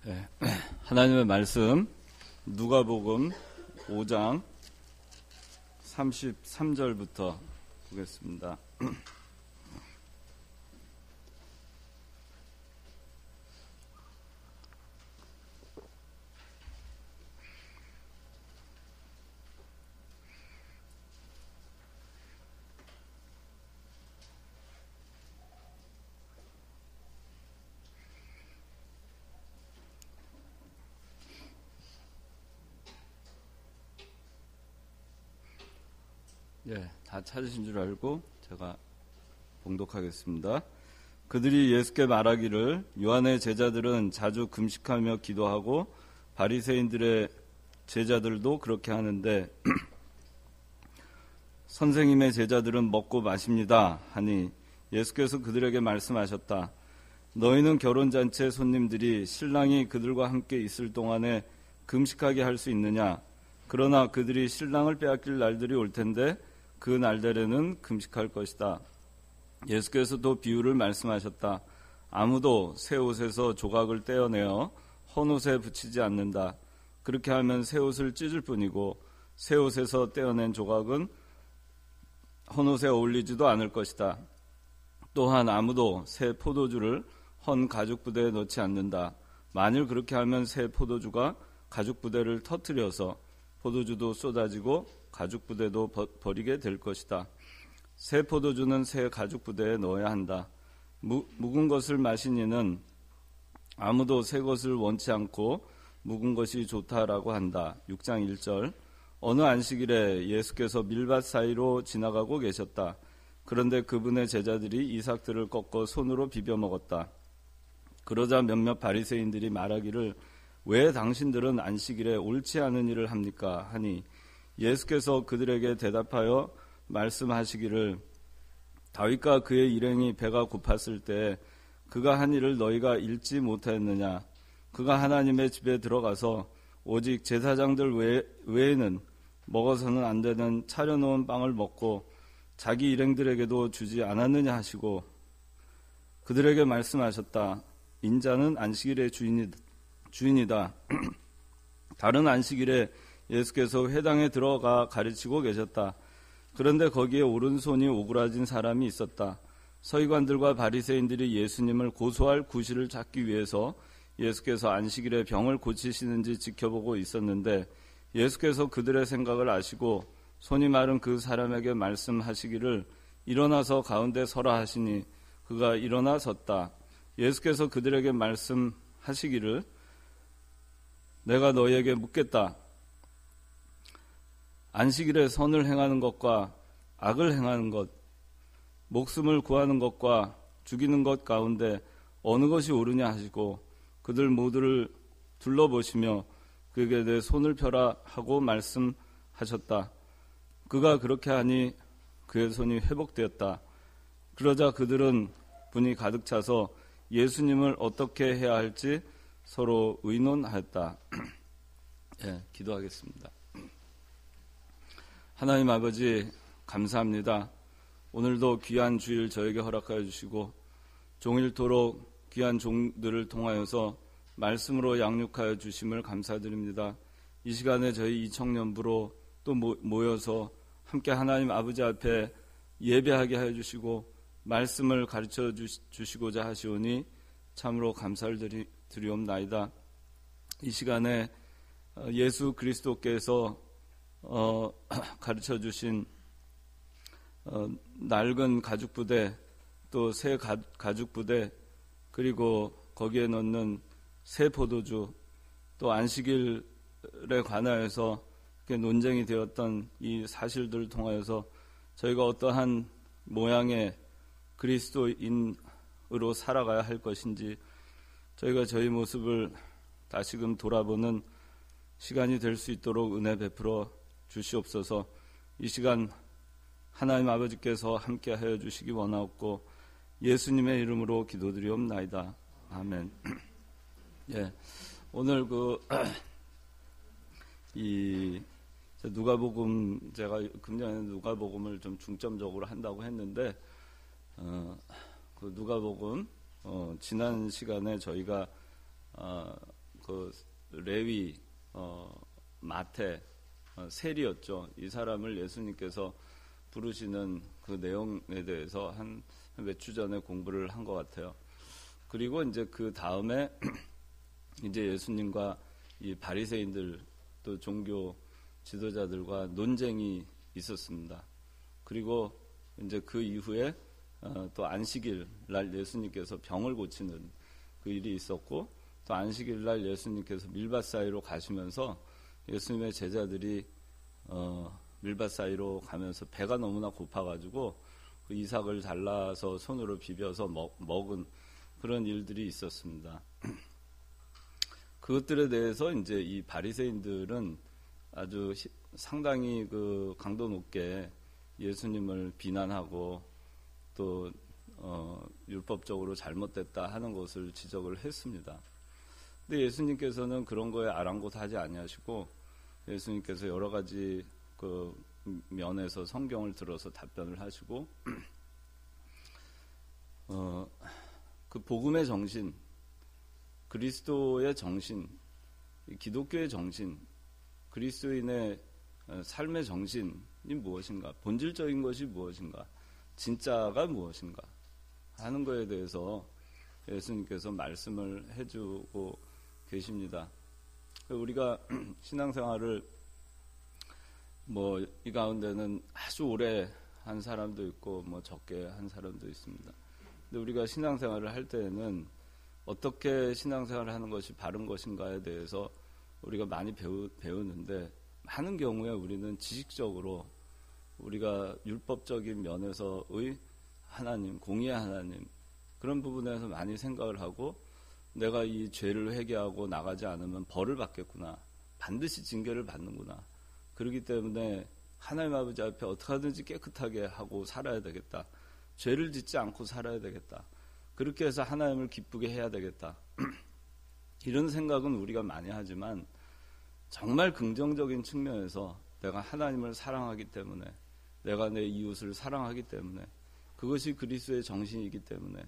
네. 하나님의 말씀 누가복음 5장 33절부터 보겠습니다. 다 찾으신 줄 알고 제가 봉독하겠습니다. 그들이 예수께 말하기를 요한의 제자들은 자주 금식하며 기도하고 바리새인들의 제자들도 그렇게 하는데 선생님의 제자들은 먹고 마십니다 하니 예수께서 그들에게 말씀하셨다. 너희는 결혼잔치의 손님들이 신랑이 그들과 함께 있을 동안에 금식하게 할 수 있느냐? 그러나 그들이 신랑을 빼앗길 날들이 올 텐데 그 날들에는 금식할 것이다. 예수께서 또 비유를 말씀하셨다. 아무도 새 옷에서 조각을 떼어내어 헌 옷에 붙이지 않는다. 그렇게 하면 새 옷을 찢을 뿐이고 새 옷에서 떼어낸 조각은 헌 옷에 어울리지도 않을 것이다. 또한 아무도 새 포도주를 헌 가죽 부대에 넣지 않는다. 만일 그렇게 하면 새 포도주가 가죽 부대를 터뜨려서 포도주도 쏟아지고 가죽 부대도 버리게 될 것이다. 새 포도주는 새 가죽 부대에 넣어야 한다. 묵은 것을 마신 이는 아무도 새 것을 원치 않고 묵은 것이 좋다라고 한다. 6장 1절. 어느 안식일에 예수께서 밀밭 사이로 지나가고 계셨다. 그런데 그분의 제자들이 이삭들을 꺾어 손으로 비벼 먹었다. 그러자 몇몇 바리새인들이 말하기를 왜 당신들은 안식일에 옳지 않은 일을 합니까? 하니 예수께서 그들에게 대답하여 말씀하시기를 다윗과 그의 일행이 배가 고팠을 때 그가 한 일을 너희가 읽지 못하였느냐? 그가 하나님의 집에 들어가서 오직 제사장들 외에는 먹어서는 안 되는 차려놓은 빵을 먹고 자기 일행들에게도 주지 않았느냐 하시고 그들에게 말씀하셨다. 인자는 안식일의 주인이다. 다른 안식일에 예수께서 회당에 들어가 가르치고 계셨다. 그런데 거기에 오른손이 오그라진 사람이 있었다. 서기관들과 바리새인들이 예수님을 고소할 구실을 찾기 위해서 예수께서 안식일에 병을 고치시는지 지켜보고 있었는데 예수께서 그들의 생각을 아시고 손이 마른 그 사람에게 말씀하시기를 일어나서 가운데 서라 하시니 그가 일어나 섰다. 예수께서 그들에게 말씀하시기를 내가 너희에게 묻겠다. 안식일에 선을 행하는 것과 악을 행하는 것, 목숨을 구하는 것과 죽이는 것 가운데 어느 것이 옳으냐 하시고 그들 모두를 둘러보시며 그에게 내 손을 펴라 하고 말씀하셨다. 그가 그렇게 하니 그의 손이 회복되었다. 그러자 그들은 분이 가득 차서 예수님을 어떻게 해야 할지 서로 의논하였다. 기도하겠습니다. 하나님 아버지 감사합니다. 오늘도 귀한 주일 저에게 허락하여 주시고 종일토록 귀한 종들을 통하여서 말씀으로 양육하여 주심을 감사드립니다. 이 시간에 저희 이 청년부로 또 모여서 함께 하나님 아버지 앞에 예배하게 하여 주시고 말씀을 가르쳐 주시고자 하시오니 참으로 감사를 드리옵나이다. 이 시간에 예수 그리스도께서 가르쳐 주신 낡은 가죽 부대 또 새 가죽 부대 그리고 거기에 넣는 새 포도주 또 안식일에 관하여서 논쟁이 되었던 이 사실들을 통하여서 저희가 어떠한 모양의 그리스도인으로 살아가야 할 것인지 저희가 저희 모습을 다시금 돌아보는 시간이 될 수 있도록 은혜 베풀어 주시옵소서. 이 시간 하나님 아버지께서 함께 하여 주시기 원하옵고 예수님의 이름으로 기도드리옵나이다. 아멘. 오늘 이 누가복음 제가 금년에 누가복음을 좀 중점적으로 한다고 했는데 그 누가복음 지난 시간에 저희가 그 레위, 마태, 세리였죠. 이 사람을 예수님께서 부르시는 그 내용에 대해서 한 몇 주 전에 공부를 한 것 같아요. 그리고 이제 그 다음에 이제 예수님과 이 바리새인들 또 종교 지도자들과 논쟁이 있었습니다. 그리고 이제 그 이후에 또 안식일 날 예수님께서 병을 고치는 그 일이 있었고, 또 안식일 날 예수님께서 밀밭 사이로 가시면서 예수님의 제자들이 밀밭 사이로 가면서 배가 너무나 고파가지고 그 이삭을 잘라서 손으로 비벼서 먹은 그런 일들이 있었습니다. 그것들에 대해서 이제 이 바리새인들은 아주 상당히 그 강도 높게 예수님을 비난하고 또 율법적으로 잘못됐다 하는 것을 지적을 했습니다. 근데 예수님께서는 그런 거에 아랑곳하지 아니하시고 예수님께서 여러 가지 그 면에서 성경을 들어서 답변을 하시고 그 복음의 정신, 그리스도의 정신, 기독교의 정신, 그리스도인의 삶의 정신이 무엇인가, 본질적인 것이 무엇인가, 진짜가 무엇인가 하는 것에 대해서 예수님께서 말씀을 해주고 계십니다. 우리가 신앙생활을 이 가운데는 아주 오래 한 사람도 있고 적게 한 사람도 있습니다. 근데 우리가 신앙생활을 할 때에는 어떻게 신앙생활을 하는 것이 바른 것인가에 대해서 우리가 많이 배우는데, 많은 경우에 우리는 지식적으로 우리가 율법적인 면에서의 하나님, 공의의 하나님, 그런 부분에서 많이 생각을 하고, 내가 이 죄를 회개하고 나가지 않으면 벌을 받겠구나, 반드시 징계를 받는구나, 그렇기 때문에 하나님 아버지 앞에 어떻게 하든지 깨끗하게 하고 살아야 되겠다, 죄를 짓지 않고 살아야 되겠다, 그렇게 해서 하나님을 기쁘게 해야 되겠다, 이런 생각은 우리가 많이 하지만 정말 긍정적인 측면에서 내가 하나님을 사랑하기 때문에, 내가 내 이웃을 사랑하기 때문에, 그것이 그리스도의 정신이기 때문에,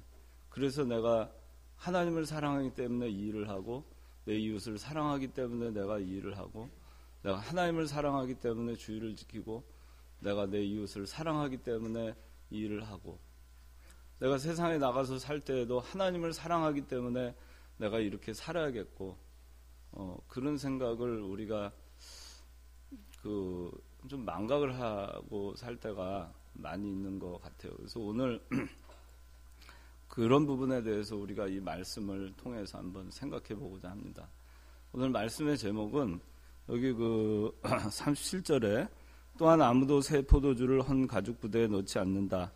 그래서 내가 하나님을 사랑하기 때문에 이 일을 하고, 내 이웃을 사랑하기 때문에 내가 이 일을 하고, 내가 하나님을 사랑하기 때문에 주의를 지키고, 내가 내 이웃을 사랑하기 때문에 이 일을 하고, 내가 세상에 나가서 살 때에도 하나님을 사랑하기 때문에 내가 이렇게 살아야겠고, 그런 생각을 우리가 좀 망각을 하고 살 때가 많이 있는 것 같아요. 그래서 오늘 그런 부분에 대해서 우리가 이 말씀을 통해서 한번 생각해 보고자 합니다. 오늘 말씀의 제목은 여기 37절에 또한 아무도 새 포도주를 헌 가죽 부대에 넣지 않는다.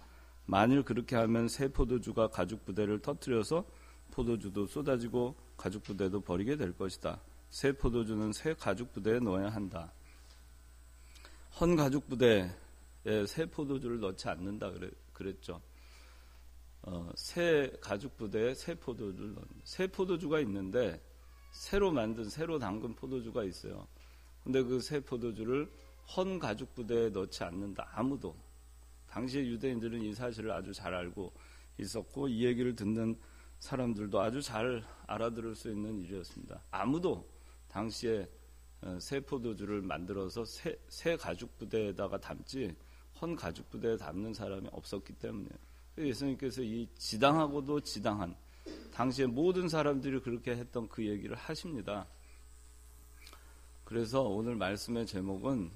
만일 그렇게 하면 새 포도주가 가죽 부대를 터뜨려서 포도주도 쏟아지고 가죽 부대도 버리게 될 것이다. 새 포도주는 새 가죽 부대에 넣어야 한다. 헌 가죽 부대에 새 포도주를 넣지 않는다 그랬죠. 새 가죽 부대에 새 포도주를 넣는다. 새 포도주가 있는데 새로 만든, 새로 담근 포도주가 있어요. 근데 그 새 포도주를 헌 가죽 부대에 넣지 않는다. 아무도. 당시의 유대인들은 이 사실을 아주 잘 알고 있었고, 이 얘기를 듣는 사람들도 아주 잘 알아들을 수 있는 일이었습니다. 아무도 당시에 새 포도주를 만들어서 새 가죽 부대에다가 담지 헌 가죽 부대에 담는 사람이 없었기 때문에, 예수님께서 이 지당하고도 지당한, 당시에 모든 사람들이 그렇게 했던 그 얘기를 하십니다. 그래서 오늘 말씀의 제목은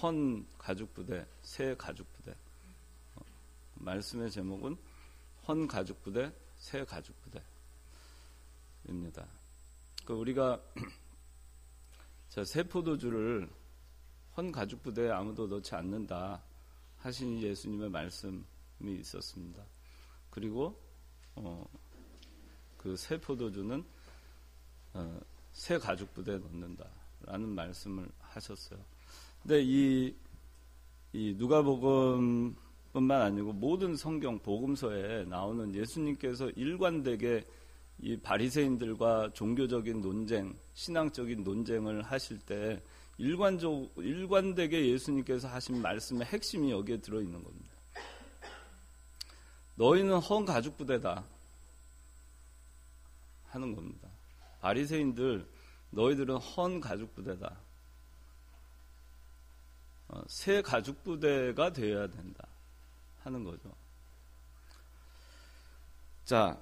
헌 가죽 부대, 새 가죽 부대. 말씀의 제목은 헌 가죽 부대, 새 가죽 부대입니다. 우리가 새 포도주를 헌 가죽 부대에 아무도 넣지 않는다 하신 예수님의 말씀이 있었습니다. 그리고 그 새 포도주는 새 가죽 부대에 넣는다라는 말씀을 하셨어요. 근데 이 누가복음뿐만 아니고 모든 성경 복음서에 나오는 예수님께서 일관되게 이 바리새인들과 종교적인 논쟁, 신앙적인 논쟁을 하실 때 일관되게 예수님께서 하신 말씀의 핵심이 여기에 들어있는 겁니다. 너희는 헌 가죽 부대다 하는 겁니다. 바리새인들 너희들은 헌 가죽부대다. 새 가죽부대가 되어야 된다 하는 거죠. 자,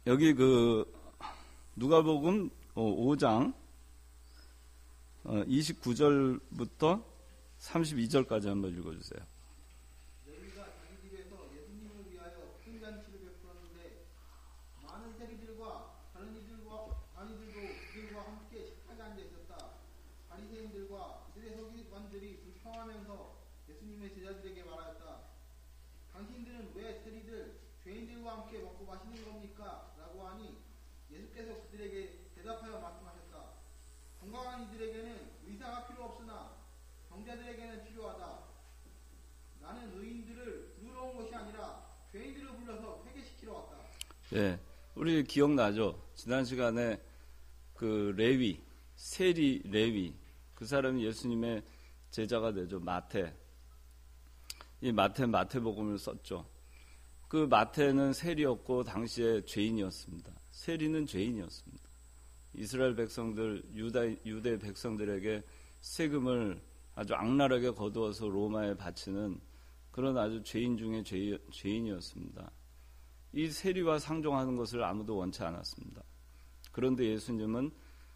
여기 누가복음 5장 29절부터 32절까지 한번 읽어주세요. 레위가 자기 집에서 예수님을 위하여 큰 잔치를 베풀었는데 많은 세리들과 다른 이들도 그들과 함께 식탁에 앉아 있었다. 바리새인들과 이들의 서기관들이 불평하면서 예수님의 제자들에게 말하였다. 당신들은 왜 세리들, 죄인들과 함께 먹고 마시는 겁니까? 라고 하니 예수께서 그들에게 대답하여 말씀하셨다. 건강한 이들에게는 의사가 필요 없으나 병자들에게는 필요하다. 나는 의인들을 부르러 온 것이 아니라 죄인들을 불러서 회개시키러 왔다. 네, 우리 기억나죠? 지난 시간에 세리 레위, 그 사람이 예수님의 제자가 되죠. 이 마태복음을 썼죠. 그 마태는 세리였고 당시에 죄인이었습니다. 세리는 죄인이었습니다. 이스라엘 백성들, 유대 백성들에게 세금을 아주 악랄하게 거두어서 로마에 바치는 그런 아주 죄인 중에 죄인이었습니다. 이 세리와 상종하는 것을 아무도 원치 않았습니다. 그런데 예수님은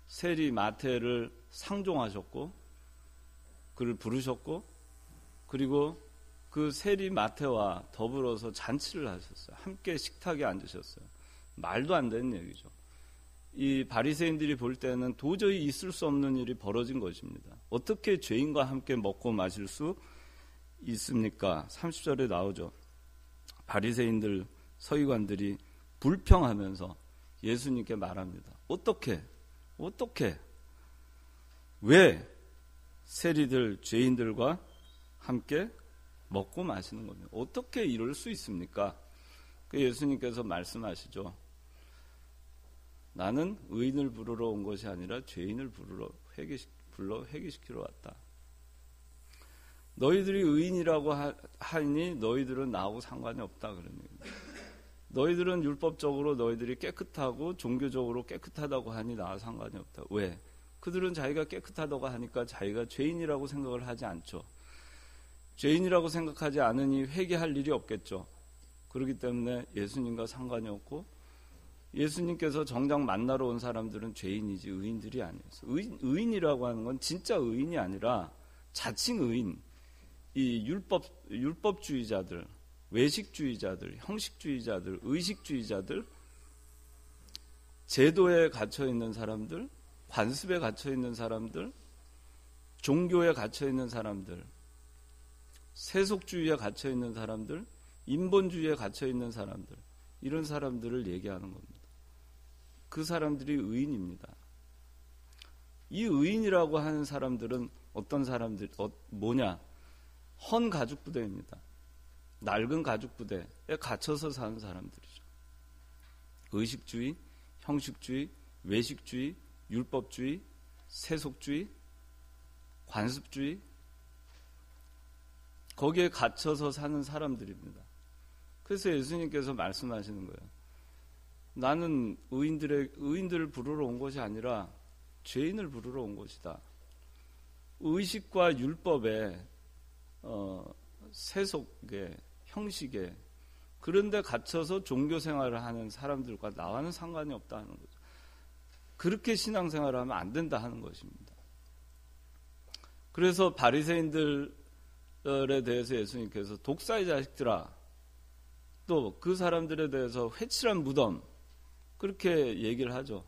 세리 마태를 상종하셨고 그를 부르셨고 그리고 그 세리 마태와 더불어서 잔치를 하셨어요. 함께 식탁에 앉으셨어요. 말도 안 되는 얘기죠. 이 바리새인들이 볼 때는 도저히 있을 수 없는 일이 벌어진 것입니다. 어떻게 죄인과 함께 먹고 마실 수 있습니까? 30절에 나오죠. 바리새인들, 서기관들이 불평하면서 예수님께 말합니다. 어떻게? 왜 세리들, 죄인들과 함께 먹고 마시는 겁니다. 어떻게 이럴 수 있습니까? 그 예수님께서 말씀하시죠. 나는 의인을 부르러 온 것이 아니라 죄인을 불러 회개시키러 왔다. 너희들이 의인이라고 하니 너희들은 나하고 상관이 없다 그런 얘기입니다. 너희들은 율법적으로 너희들이 깨끗하고 종교적으로 깨끗하다고 하니 나와 상관이 없다. 왜? 그들은 자기가 깨끗하다고 하니까 자기가 죄인이라고 생각을 하지 않죠. 죄인이라고 생각하지 않으니 회개할 일이 없겠죠. 그렇기 때문에 예수님과 상관이 없고 예수님께서 정작 만나러 온 사람들은 죄인이지 의인들이 아니었어요. 의인이라고 하는 건 진짜 의인이 아니라 자칭 의인, 이 율법주의자들, 외식주의자들, 형식주의자들, 의식주의자들, 제도에 갇혀있는 사람들, 관습에 갇혀있는 사람들, 종교에 갇혀있는 사람들, 세속주의에 갇혀있는 사람들, 인본주의에 갇혀있는 사람들, 이런 사람들을 얘기하는 겁니다. 그 사람들이 의인입니다. 이 의인이라고 하는 사람들은 어떤 사람들, 뭐냐? 헌 가죽부대입니다. 낡은 가죽부대에 갇혀서 사는 사람들이죠. 의식주의, 형식주의, 외식주의, 율법주의, 세속주의, 관습주의, 거기에 갇혀서 사는 사람들입니다. 그래서 예수님께서 말씀하시는 거예요. 나는 의인들을 부르러 온 것이 아니라 죄인을 부르러 온 것이다. 의식과 율법에 세속에 형식에 그런 데 갇혀서 종교 생활을 하는 사람들과 나와는 상관이 없다는 거죠. 그렇게 신앙생활을 하면 안 된다 하는 것입니다. 그래서 바리새인들에 대해서 예수님께서 독사의 자식들아, 또 그 사람들에 대해서 회칠한 무덤, 그렇게 얘기를 하죠.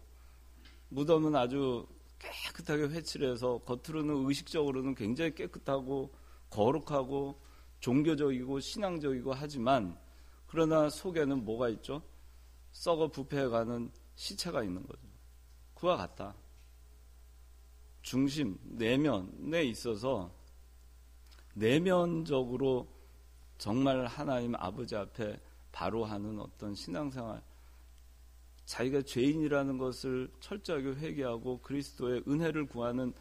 무덤은 아주 깨끗하게 회칠해서 겉으로는 의식적으로는 굉장히 깨끗하고 거룩하고 종교적이고 신앙적이고 하지만 그러나 속에는 뭐가 있죠? 썩어 부패해가는 시체가 있는 거죠. 그와 같다. 중심, 내면에 있어서 내면적으로 정말 하나님 아버지 앞에 바로 하는 어떤 신앙생활, 자기가 죄인이라는 것을 철저하게 회개하고 그리스도의 은혜를 구하는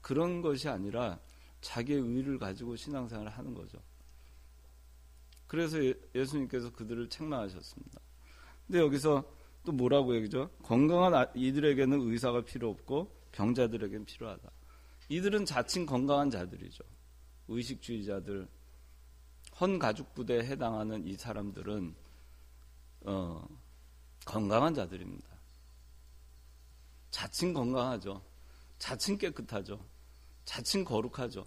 그런 것이 아니라 자기의 의를 가지고 신앙생활을 하는 거죠. 그래서 예수님께서 그들을 책망하셨습니다. 근데 여기서 또 뭐라고 얘기죠? 건강한 이들에게는 의사가 필요 없고 병자들에게는 필요하다. 이들은 자칭 건강한 자들이죠. 의식주의자들, 헌가죽부대에 해당하는 이 사람들은 건강한 자들입니다. 자칭 건강하죠. 자칭 깨끗하죠. 자칭 거룩하죠.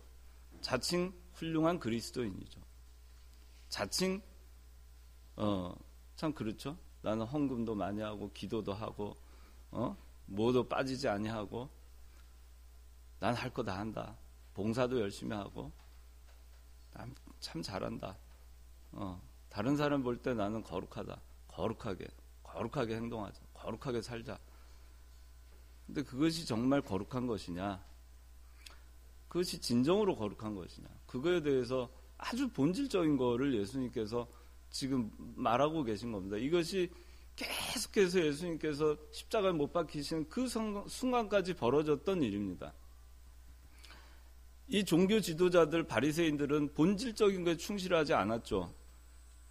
자칭 훌륭한 그리스도인이죠. 자칭 참 그렇죠. 나는 헌금도 많이 하고 기도도 하고 뭐도 빠지지 아니하고 난 할 거 다 한다. 봉사도 열심히 하고 난 참 잘한다. 다른 사람 볼 때 나는 거룩하다. 거룩하게 행동하자. 거룩하게 살자. 근데 그것이 정말 거룩한 것이냐? 그것이 진정으로 거룩한 것이냐? 그거에 대해서 아주 본질적인 거를 예수님께서 지금 말하고 계신 겁니다. 이것이 계속해서 예수님께서 십자가에 못 박히시는 그 순간까지 벌어졌던 일입니다. 이 종교 지도자들, 바리새인들은 본질적인 것에 충실하지 않았죠.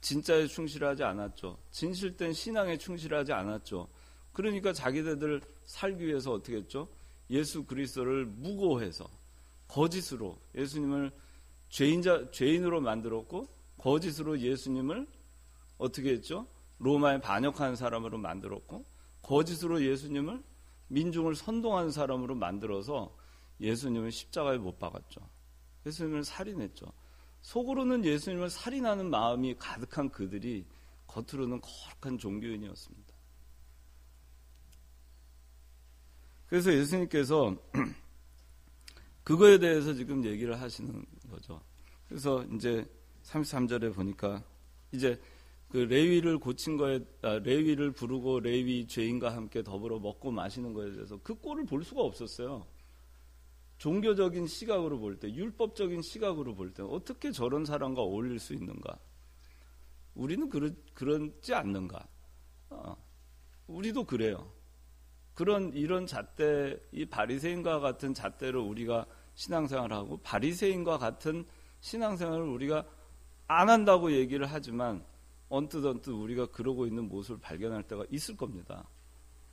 진짜에 충실하지 않았죠. 진실된 신앙에 충실하지 않았죠. 그러니까 자기네들 살기 위해서 어떻게 했죠? 예수 그리스도를 무고해서 거짓으로 예수님을 죄인으로 만들었고 거짓으로 예수님을 어떻게 했죠? 로마에 반역하는 사람으로 만들었고 거짓으로 예수님을 민중을 선동하는 사람으로 만들어서 예수님을 십자가에 못 박았죠. 예수님을 살인했죠. 속으로는 예수님을 살인하는 마음이 가득한 그들이 겉으로는 거룩한 종교인이었습니다. 그래서 예수님께서 그거에 대해서 지금 얘기를 하시는 거죠. 그래서 이제 33절에 보니까 이제 그 레위를 고친 거에 레위를 부르고 레위 죄인과 함께 더불어 먹고 마시는 거에 대해서 그 꼴을 볼 수가 없었어요. 종교적인 시각으로 볼 때, 율법적인 시각으로 볼 때 어떻게 저런 사람과 어울릴 수 있는가? 우리는 그렇지 않는가? 우리도 그래요. 이런 잣대, 이 바리새인과 같은 잣대로 우리가 신앙생활하고 바리새인과 같은 신앙생활을 우리가 안 한다고 얘기를 하지만 언뜻 우리가 그러고 있는 모습을 발견할 때가 있을 겁니다.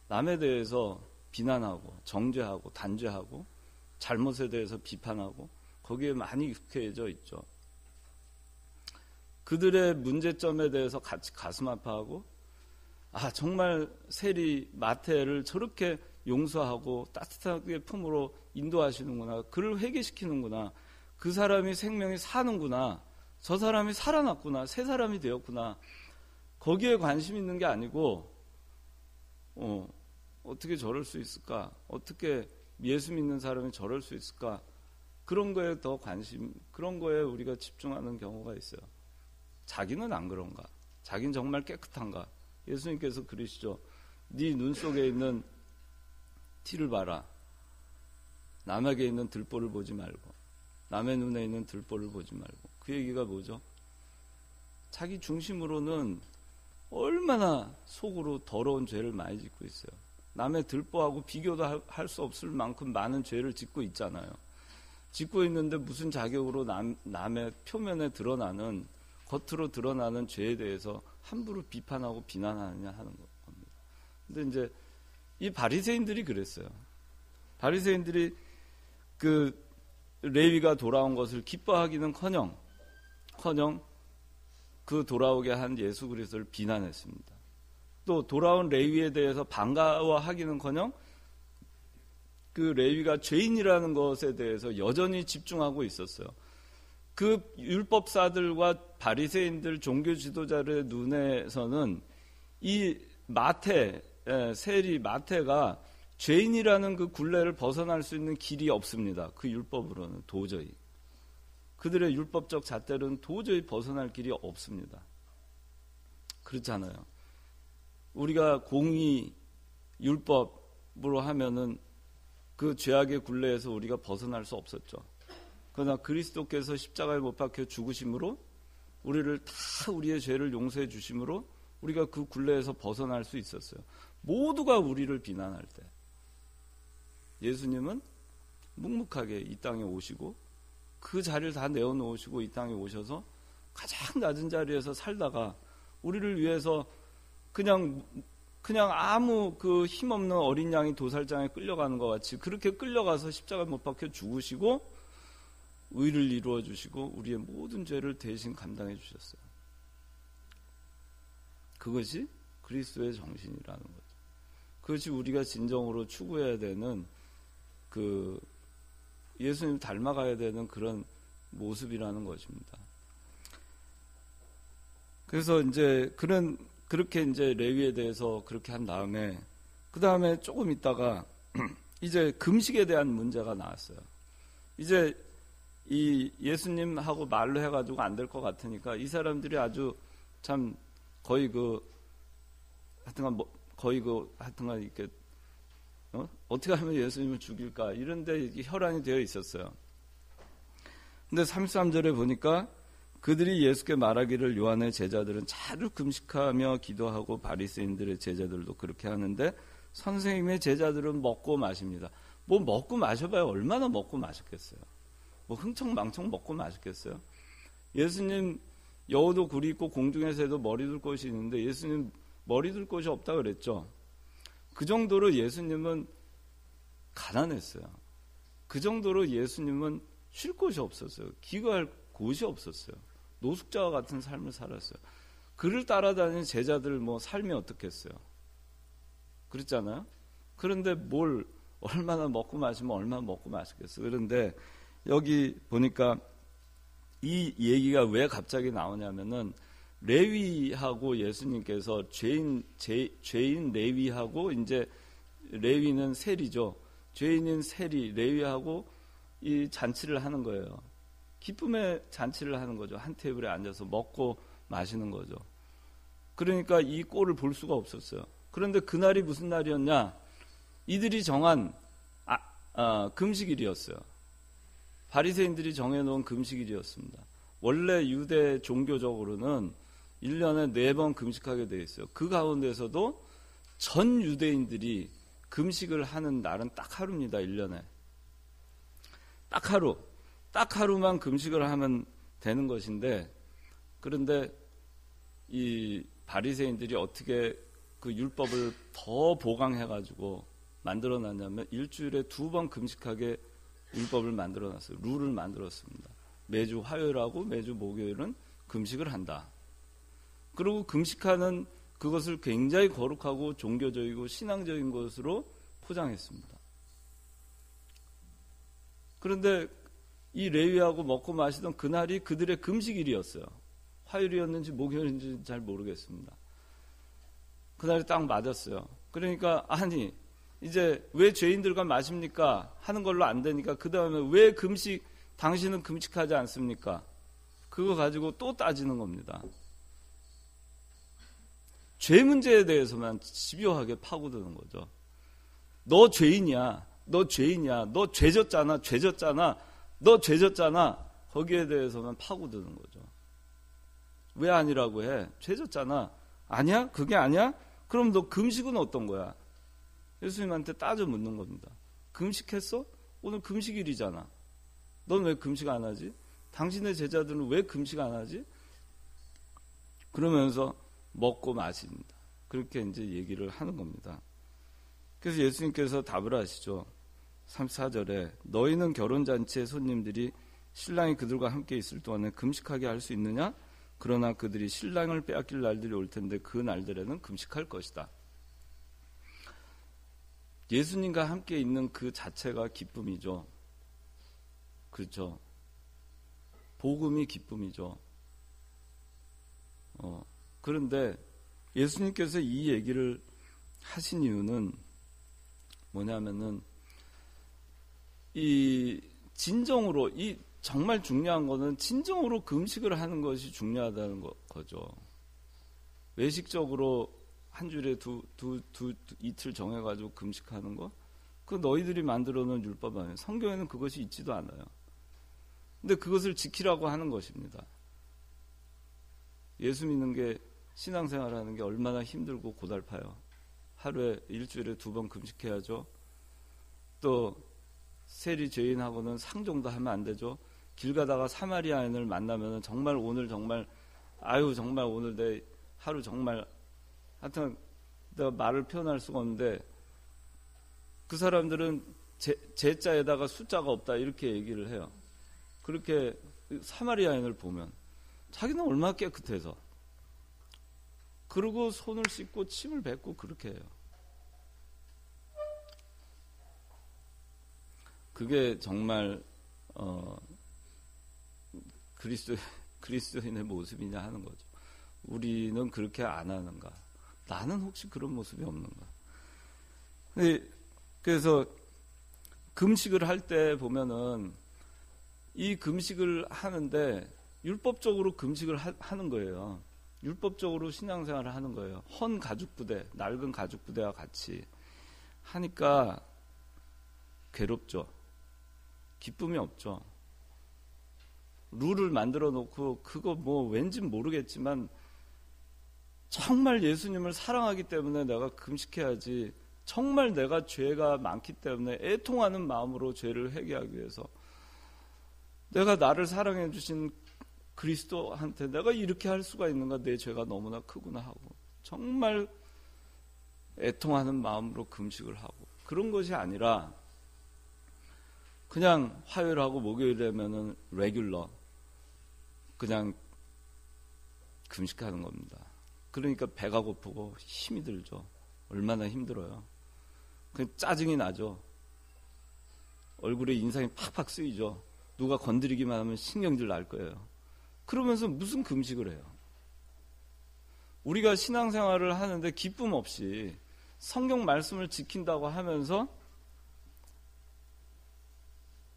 남에 대해서 비난하고 정죄하고 단죄하고 잘못에 대해서 비판하고 거기에 많이 익숙해져 있죠. 그들의 문제점에 대해서 같이 가슴 아파하고 정말 세리 마태를 저렇게 용서하고 따뜻하게 품으로 인도하시는구나. 그를 회개시키는구나. 그 사람이 생명이 사는구나. 저 사람이 살아났구나. 새 사람이 되었구나. 거기에 관심 있는 게 아니고 어떻게 저럴 수 있을까? 어떻게 예수 믿는 사람이 저럴 수 있을까? 그런 거에 더 관심, 그런 거에 우리가 집중하는 경우가 있어요. 자기는 안 그런가? 자기는 정말 깨끗한가? 예수님께서 그러시죠. 네 눈 속에 있는 티를 봐라. 남에게 있는 들보를 보지 말고 남의 눈에 있는 들보를 보지 말고. 그 얘기가 뭐죠? 자기 중심으로는 얼마나 속으로 더러운 죄를 많이 짓고 있어요. 남의 들보하고 비교도 할 수 없을 만큼 많은 죄를 짓고 있잖아요. 짓고 있는데 무슨 자격으로 남의 표면에 드러나는, 겉으로 드러나는 죄에 대해서 함부로 비판하고 비난하느냐 하는 겁니다. 근데 이제 이 바리새인들이 그랬어요. 바리새인들이 그 레위가 돌아온 것을 기뻐하기는커녕 그 돌아오게 한 예수 그리스도를 비난했습니다. 또 돌아온 레위에 대해서 반가워하기는커녕 그 레위가 죄인이라는 것에 대해서 여전히 집중하고 있었어요. 그 율법사들과 바리새인들, 종교 지도자들의 눈에서는 이 세리 마태가 죄인이라는 그 굴레를 벗어날 수 있는 길이 없습니다. 그 율법으로는 도저히. 그들의 율법적 잣대로는 도저히 벗어날 길이 없습니다. 그렇잖아요. 우리가 공의 율법으로 하면은 그 죄악의 굴레에서 우리가 벗어날 수 없었죠. 그러나 그리스도께서 십자가에 못 박혀 죽으심으로 우리를 다 우리의 죄를 용서해 주심으로 우리가 그 굴레에서 벗어날 수 있었어요. 모두가 우리를 비난할 때 예수님은 묵묵하게 이 땅에 오시고 그 자리를 다 내어놓으시고 이 땅에 오셔서 가장 낮은 자리에서 살다가 우리를 위해서 그냥 그냥 아무 그 힘없는 어린 양이 도살장에 끌려가는 것 같이 그렇게 끌려가서 십자가 못 박혀 죽으시고 의를 이루어 주시고 우리의 모든 죄를 대신 감당해 주셨어요. 그것이 그리스도의 정신이라는 거죠. 그것이 우리가 진정으로 추구해야 되는 그 예수님 닮아가야 되는 그런 모습이라는 것입니다. 그래서 이제 그렇게 이제 레위에 대해서 그렇게 한 다음에 그 다음에 조금 있다가 이제 금식에 대한 문제가 나왔어요. 이제 이 예수님하고 말로 해가지고 안 될 것 같으니까 이 사람들이 아주 참 거의 하여튼간 이렇게 어떻게 하면 예수님을 죽일까 이런데 혈안이 되어 있었어요. 근데 33절에 보니까 그들이 예수께 말하기를 요한의 제자들은 자주 금식하며 기도하고 바리새인들의 제자들도 그렇게 하는데 선생님의 제자들은 먹고 마십니다. 뭐 먹고 마셔봐야 얼마나 먹고 마셨겠어요. 뭐 흥청망청 먹고 마셨겠어요. 예수님 여우도 굴이 있고 공중의 새도 머리 둘 곳이 있는데 예수님 머리 둘 곳이 없다 그랬죠. 그 정도로 예수님은 가난했어요. 그 정도로 예수님은 쉴 곳이 없었어요. 기거할 곳이 없었어요. 노숙자와 같은 삶을 살았어요. 그를 따라다니는 제자들 뭐 삶이 어떻겠어요? 그렇잖아요. 그런데 뭘 얼마나 먹고 마시면 얼마나 먹고 마시겠어요. 그런데 여기 보니까 이 얘기가 왜 갑자기 나오냐면은 레위하고 예수님께서 죄인 레위하고 이제 레위는 세리죠. 죄인인 세리 레위하고 이 잔치를 하는 거예요. 기쁨의 잔치를 하는 거죠. 한 테이블에 앉아서 먹고 마시는 거죠. 그러니까 이 꼴을 볼 수가 없었어요. 그런데 그날이 무슨 날이었냐? 이들이 정한 금식일이었어요. 바리새인들이 정해놓은 금식일이었습니다. 원래 유대 종교적으로는 1년에 4번 금식하게 되어 있어요. 그 가운데서도 전 유대인들이 금식을 하는 날은 딱 하루입니다. 1년에. 딱 하루만 금식을 하면 되는 것인데, 그런데 이 바리새인들이 어떻게 그 율법을 더 보강해가지고 만들어놨냐면 일주일에 2번 금식하게 율법을 만들어놨어요. 룰을 만들었습니다. 매주 화요일하고 매주 목요일은 금식을 한다. 그리고 금식하는 그것을 굉장히 거룩하고 종교적이고 신앙적인 것으로 포장했습니다. 그런데 이 레위하고 먹고 마시던 그날이 그들의 금식일이었어요. 화요일이었는지 목요일인지 잘 모르겠습니다. 그날이 딱 맞았어요. 그러니까 아니 이제 왜 죄인들과 마십니까? 하는 걸로 안 되니까 그 다음에 왜 당신은 금식하지 않습니까? 그거 가지고 또 따지는 겁니다. 죄 문제에 대해서만 집요하게 파고드는 거죠. 너 죄인이야. 너 죄졌잖아. 너 죄졌잖아. 거기에 대해서만 파고드는 거죠. 왜 아니라고 해? 죄졌잖아. 아니야? 그게 아니야? 그럼 너 금식은 어떤 거야? 예수님한테 따져 묻는 겁니다. 금식했어? 오늘 금식일이잖아. 넌 왜 금식 안 하지? 당신의 제자들은 왜 금식 안 하지? 그러면서 먹고 마십니다. 그렇게 이제 얘기를 하는 겁니다. 그래서 예수님께서 답을 하시죠. 34절에 너희는 결혼잔치의 손님들이 신랑이 그들과 함께 있을 동안에 금식하게 할 수 있느냐? 그러나 그들이 신랑을 빼앗길 날들이 올 텐데 그 날들에는 금식할 것이다. 예수님과 함께 있는 그 자체가 기쁨이죠. 그렇죠. 복음이 기쁨이죠. 그런데 예수님께서 이 얘기를 하신 이유는 뭐냐면은 진정으로 정말 중요한 거는 진정으로 금식을 하는 것이 중요하다는 거죠. 외식적으로 한 주일에 이틀 정해가지고 금식하는 거, 그 너희들이 만들어 놓은 율법 아니에요. 성경에는 그것이 있지도 않아요. 근데 그것을 지키라고 하는 것입니다. 예수 믿는 게 신앙생활하는 게 얼마나 힘들고 고달파요. 하루에 일주일에 2번 금식해야죠. 또 세리 죄인하고는 상종도 하면 안 되죠. 길 가다가 사마리아인을 만나면 정말 오늘 내 하루 정말 하여튼 내가 말을 표현할 수가 없는데 그 사람들은 제자에다가 숫자가 없다 이렇게 얘기를 해요. 그렇게 사마리아인을 보면 자기는 얼마나 깨끗해서 그러고 손을 씻고 침을 뱉고 그렇게 해요. 그게 정말 그리스도인의 모습이냐 하는 거죠. 우리는 그렇게 안 하는가? 나는 혹시 그런 모습이 없는가? 그래서 금식을 할 때 보면은 이 금식을 하는데 율법적으로 금식을 하는 거예요. 율법적으로 신앙생활을 하는 거예요. 헌 가죽부대, 낡은 가죽부대와 같이 하니까 괴롭죠. 기쁨이 없죠. 룰을 만들어 놓고 그거 뭐 왠지 모르겠지만 정말 예수님을 사랑하기 때문에 내가 금식해야지, 정말 내가 죄가 많기 때문에 애통하는 마음으로 죄를 회개하기 위해서 내가 나를 사랑해 주신 그리스도한테 내가 이렇게 할 수가 있는가, 내 죄가 너무나 크구나 하고 정말 애통하는 마음으로 금식을 하고, 그런 것이 아니라 그냥 화요일하고 목요일 되면은 레귤러 그냥 금식하는 겁니다. 그러니까 배가 고프고 힘이 들죠. 얼마나 힘들어요. 그 짜증이 나죠. 얼굴에 인상이 팍팍 쓰이죠. 누가 건드리기만 하면 신경질 날 거예요. 그러면서 무슨 금식을 해요? 우리가 신앙생활을 하는데 기쁨 없이 성경 말씀을 지킨다고 하면서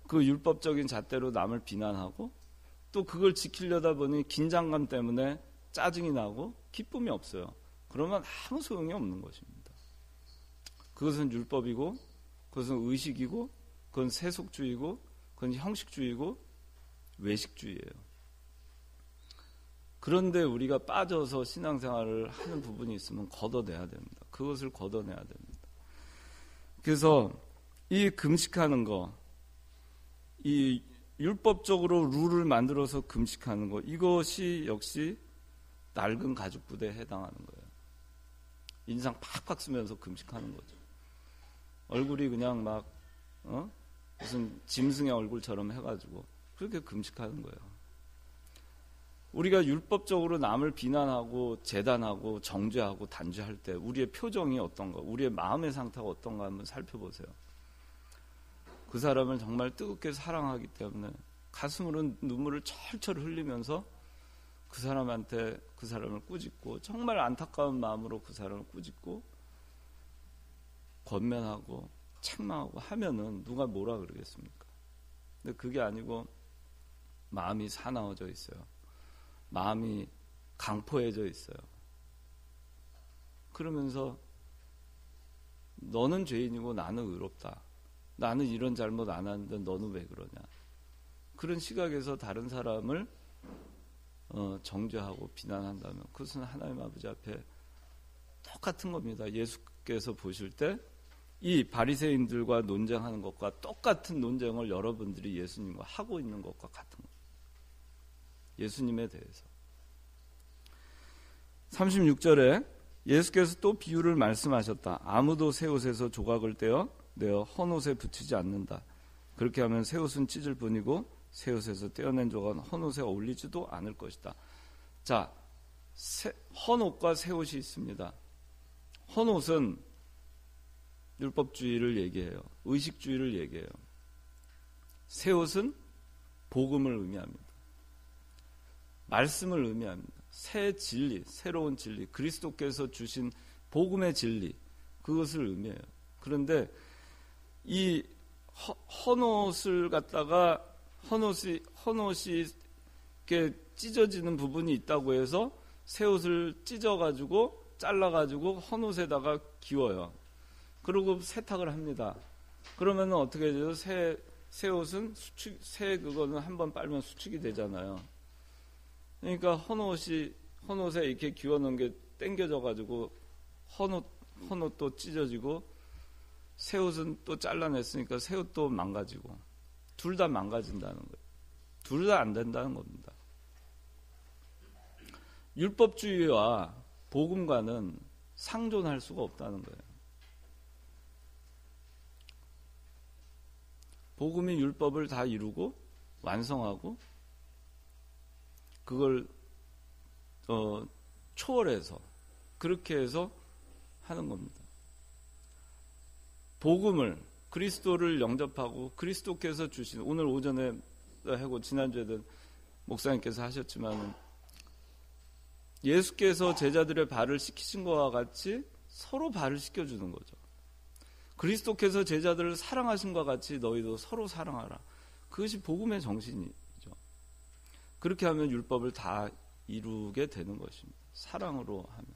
그 율법적인 잣대로 남을 비난하고 또 그걸 지키려다 보니 긴장감 때문에 짜증이 나고 기쁨이 없어요. 그러면 아무 소용이 없는 것입니다. 그것은 율법이고, 그것은 의식이고, 그건 세속주의고, 그건 형식주의고 외식주의예요. 그런데 우리가 빠져서 신앙생활을 하는 부분이 있으면 걷어내야 됩니다. 그것을 걷어내야 됩니다. 그래서 이 금식하는 거, 이 율법적으로 룰을 만들어서 금식하는 거, 이것이 역시 낡은 가죽부대에 해당하는 거예요. 인상 팍팍 쓰면서 금식하는 거죠. 얼굴이 그냥 막 무슨 짐승의 얼굴처럼 해가지고 그렇게 금식하는 거예요. 우리가 율법적으로 남을 비난하고 재단하고 정죄하고 단죄할 때 우리의 표정이 어떤가, 우리의 마음의 상태가 어떤가 한번 살펴보세요. 그 사람을 정말 뜨겁게 사랑하기 때문에 가슴으로 눈물을 철철 흘리면서 그 사람한테 그 사람을 꾸짖고 정말 안타까운 마음으로 그 사람을 꾸짖고 권면하고 책망하고 하면은 누가 뭐라 그러겠습니까? 근데 그게 아니고 마음이 사나워져 있어요. 마음이 강포해져 있어요. 그러면서 너는 죄인이고 나는 의롭다. 나는 이런 잘못 안 하는데 너는 왜 그러냐. 그런 시각에서 다른 사람을 정죄하고 비난한다면 그것은 하나님 아버지 앞에 똑같은 겁니다. 예수께서 보실 때 이 바리새인들과 논쟁하는 것과 똑같은 논쟁을 여러분들이 예수님과 하고 있는 것과 같은 거예요. 예수님에 대해서. 36절에 예수께서 또 비유를 말씀하셨다. 아무도 새 옷에서 조각을 떼어 내어 헌 옷에 붙이지 않는다. 그렇게 하면 새 옷은 찢을 뿐이고 새 옷에서 떼어낸 조각은 헌 옷에 어울리지도 않을 것이다. 자, 헌 옷과 새 옷이 있습니다. 헌 옷은 율법주의를 얘기해요. 의식주의를 얘기해요. 새 옷은 복음을 의미합니다. 말씀을 의미합니다. 새 진리, 새로운 진리, 그리스도께서 주신 복음의 진리, 그것을 의미해요. 그런데 이 헌옷을 갖다가 헌옷이 이렇게 찢어지는 부분이 있다고 해서 새 옷을 찢어가지고 잘라가지고 헌옷에다가 기워요. 그리고 세탁을 합니다. 그러면 어떻게 되죠? 새 옷은 새 그거는 한번 빨면 수축이 되잖아요. 그러니까 헌옷에 이렇게 기워놓은 게 당겨져가지고 헌옷도 찢어지고 새 옷은 또 잘라냈으니까 새 옷도 망가지고 둘 다 망가진다는 거예요. 둘 다 안 된다는 겁니다. 율법주의와 복음과는 상존할 수가 없다는 거예요. 복음이 율법을 다 이루고 완성하고 그걸 초월해서 그렇게 해서 하는 겁니다. 복음을 그리스도를 영접하고 그리스도께서 주신 오늘 오전에 하고 지난주에도 목사님께서 하셨지만 예수께서 제자들의 발을 씻기신 것과 같이 서로 발을 씻겨주는 거죠. 그리스도께서 제자들을 사랑하신 것과 같이 너희도 서로 사랑하라. 그것이 복음의 정신이죠. 그렇게 하면 율법을 다 이루게 되는 것입니다. 사랑으로 하면.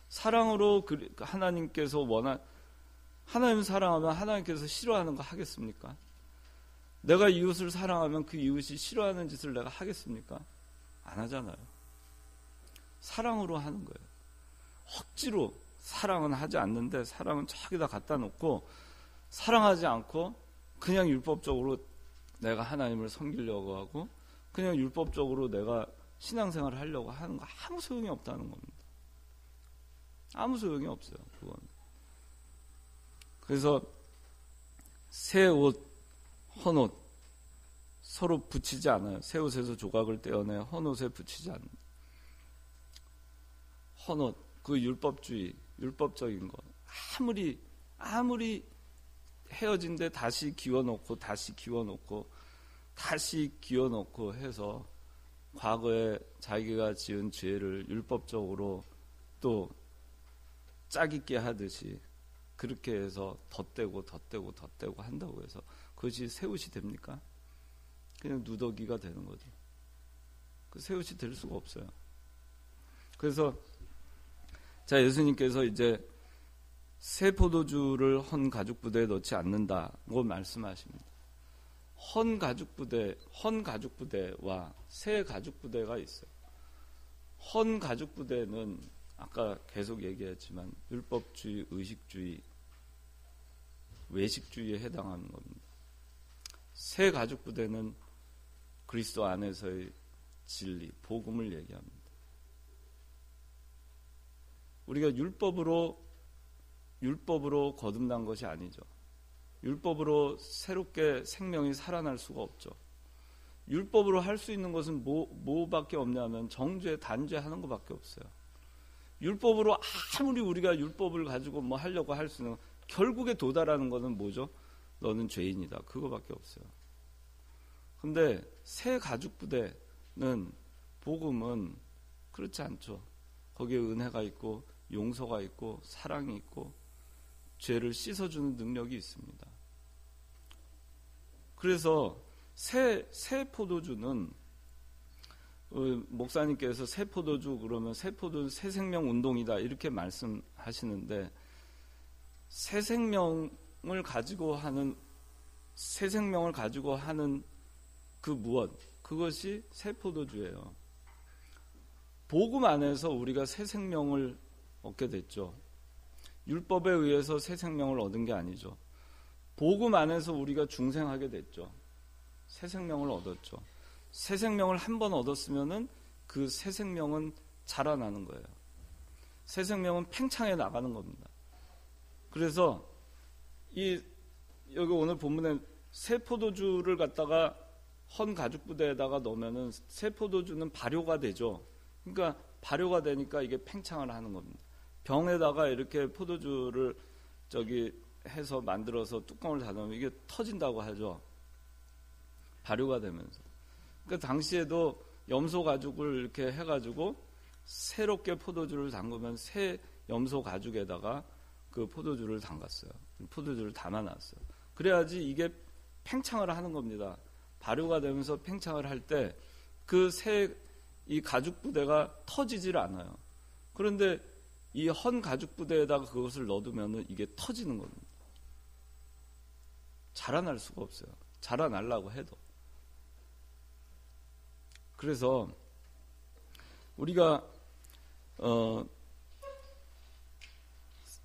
사랑으로 하나님께서 하나님 사랑하면 하나님께서 싫어하는 거 하겠습니까? 내가 이웃을 사랑하면 그 이웃이 싫어하는 짓을 내가 하겠습니까? 안 하잖아요. 사랑으로 하는 거예요. 억지로 사랑은 하지 않는데 사랑은 저기다 갖다 놓고 사랑하지 않고 그냥 율법적으로 내가 하나님을 섬기려고 하고 그냥 율법적으로 내가 신앙생활을 하려고 하는 거 아무 소용이 없다는 겁니다. 아무 소용이 없어요. 그건. 그래서 새 옷, 헌 옷 서로 붙이지 않아요. 새 옷에서 조각을 떼어내 헌 옷에 붙이지 않는다. 헌 옷, 그 율법주의, 율법적인 것. 아무리 헤어진데 다시 기워놓고 다시 기워놓고 다시 기워놓고 해서 과거에 자기가 지은 죄를 율법적으로 또 짝있게 하듯이 그렇게 해서 덧대고 한다고 해서 그것이 새 옷이 됩니까? 그냥 누더기가 되는 거죠. 그 새 옷이 될 수가 없어요. 그래서 자, 예수님께서 이제 새 포도주를 헌 가죽부대에 넣지 않는다고 말씀하십니다. 헌 가죽부대와 새 가죽부대가 있어요. 헌 가죽부대는 아까 계속 얘기했지만 율법주의, 의식주의, 외식주의에 해당하는 겁니다. 새 가죽부대는 그리스도 안에서의 진리, 복음을 얘기합니다. 우리가 율법으로 거듭난 것이 아니죠. 율법으로 새롭게 생명이 살아날 수가 없죠. 율법으로 할 수 있는 것은 뭐밖에 없냐면 정죄, 단죄하는 것밖에 없어요. 율법으로 아무리 우리가 율법을 가지고 뭐 하려고 할 수는 결국에 도달하는 것은 뭐죠? 너는 죄인이다. 그거밖에 없어요. 근데 새 가죽부대는 복음은 그렇지 않죠. 거기에 은혜가 있고 용서가 있고 사랑이 있고 죄를 씻어주는 능력이 있습니다. 그래서 새 포도주는 목사님께서 새 포도주 그러면 새 포도주 새 생명 운동이다 이렇게 말씀하시는데 새 생명을 가지고 하는 그 무엇 그것이 새 포도주예요. 복음 안에서 우리가 새 생명을 얻게 됐죠. 율법에 의해서 새 생명을 얻은 게 아니죠. 복음 안에서 우리가 중생하게 됐죠. 새 생명을 얻었죠. 새 생명을 한 번 얻었으면은 그 새 생명은 자라나는 거예요. 새 생명은 팽창해 나가는 겁니다. 그래서 여기 오늘 본문에 새 포도주를 갖다가 헌 가죽부대에다가 넣으면은 새 포도주는 발효가 되죠. 그러니까 발효가 되니까 이게 팽창을 하는 겁니다. 병에다가 이렇게 포도주를 해서 만들어서 뚜껑을 닫으면 이게 터진다고 하죠. 발효가 되면서. 그러니까 당시에도 염소 가죽을 이렇게 해가지고 새롭게 포도주를 담그면 새 염소 가죽에다가 그 포도주를 담갔어요. 포도주를 담아놨어요. 그래야지 이게 팽창을 하는 겁니다. 발효가 되면서 팽창을 할 때 그 이 가죽 부대가 터지질 않아요. 그런데 이 헌 가죽 부대에다가 그것을 넣어두면 이게 터지는 겁니다. 자라날 수가 없어요. 자라나려고 해도. 그래서 우리가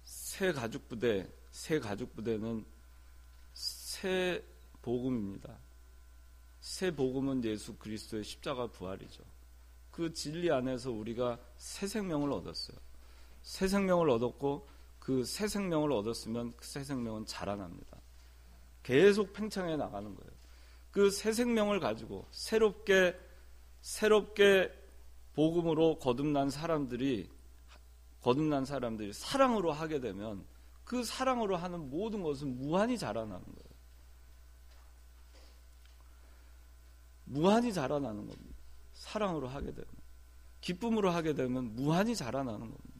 새 가죽 부대는 새 복음입니다. 새 복음은 예수 그리스도의 십자가 부활이죠. 그 진리 안에서 우리가 새 생명을 얻었어요. 새 생명을 얻었고 그 새 생명을 얻었으면 그 새 생명은 자라납니다. 계속 팽창해 나가는 거예요. 그 새 생명을 가지고 새롭게 복음으로 거듭난 사람들이 사랑으로 하게 되면 그 사랑으로 하는 모든 것은 무한히 자라나는 거예요. 무한히 자라나는 겁니다. 사랑으로 하게 되면, 기쁨으로 하게 되면 무한히 자라나는 겁니다.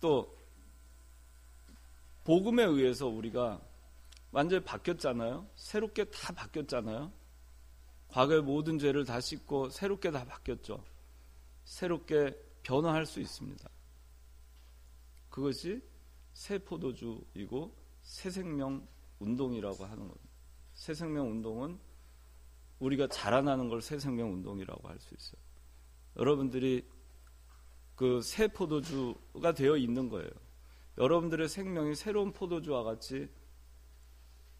또 복음에 의해서 우리가 완전히 바뀌었잖아요. 새롭게 다 바뀌었잖아요. 과거의 모든 죄를 다 씻고 새롭게 다 바뀌었죠. 새롭게 변화할 수 있습니다. 그것이 새 포도주이고 새 생명 운동이라고 하는 겁니다. 새 생명 운동은 우리가 자라나는 걸 새 생명 운동이라고 할 수 있어요. 여러분들이 그 새 포도주가 되어 있는 거예요. 여러분들의 생명이 새로운 포도주와 같이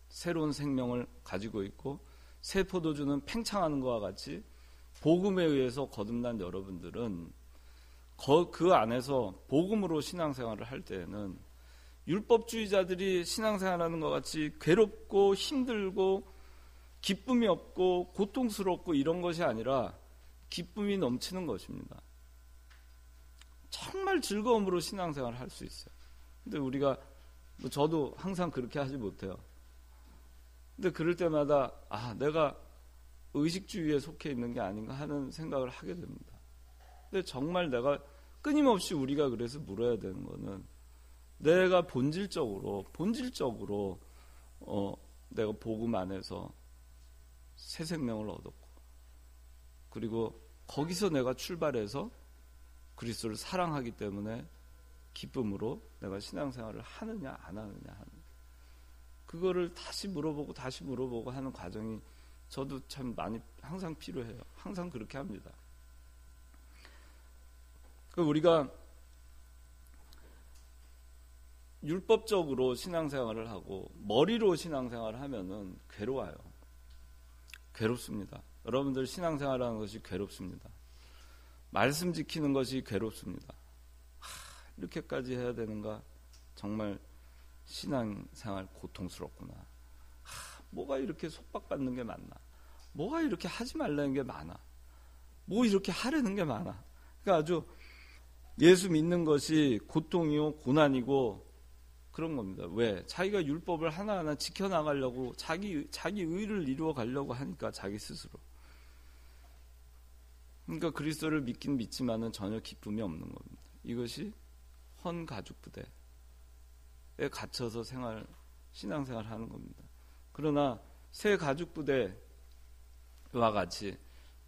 새로운 생명을 가지고 있고, 새 포도주는 팽창하는 것과 같이 복음에 의해서 거듭난 여러분들은 그 안에서 복음으로 신앙생활을 할 때에는 율법주의자들이 신앙생활하는 것 같이 괴롭고 힘들고 기쁨이 없고 고통스럽고 이런 것이 아니라 기쁨이 넘치는 것입니다. 정말 즐거움으로 신앙생활을 할 수 있어요. 근데 우리가 저도 항상 그렇게 하지 못해요. 근데 그럴 때마다 내가 의식주의에 속해 있는 게 아닌가 하는 생각을 하게 됩니다. 근데 정말 내가 끊임없이 우리가 그래서 물어야 되는 거는 내가 본질적으로 내가 복음 안에서 새 생명을 얻었고, 그리고 거기서 내가 출발해서 그리스도를 사랑하기 때문에 기쁨으로 내가 신앙생활을 하느냐 안 하느냐 하는, 그거를 다시 물어보고 하는 과정이 저도 참 많이 항상 필요해요. 항상 그렇게 합니다. 우리가 율법적으로 신앙생활을 하고 머리로 신앙생활을 하면은 괴롭습니다. 여러분들 신앙생활하는 것이 괴롭습니다. 말씀 지키는 것이 괴롭습니다. 이렇게까지 해야 되는가? 정말 신앙생활 고통스럽구나. 뭐가 이렇게 속박받는 게 많나? 뭐가 이렇게 하지 말라는 게 많아? 뭐 이렇게 하려는 게 많아? 그러니까 아주 예수 믿는 것이 고통이고 고난이고 그런 겁니다. 왜? 자기가 율법을 하나하나 지켜나가려고 자기 의를 이루어 가려고 하니까, 자기 스스로. 그러니까 그리스도를 믿긴 믿지만은 전혀 기쁨이 없는 겁니다. 이것이 헌 가죽 부대에 갇혀서 신앙생활 하는 겁니다. 그러나 새 가죽 부대와 같이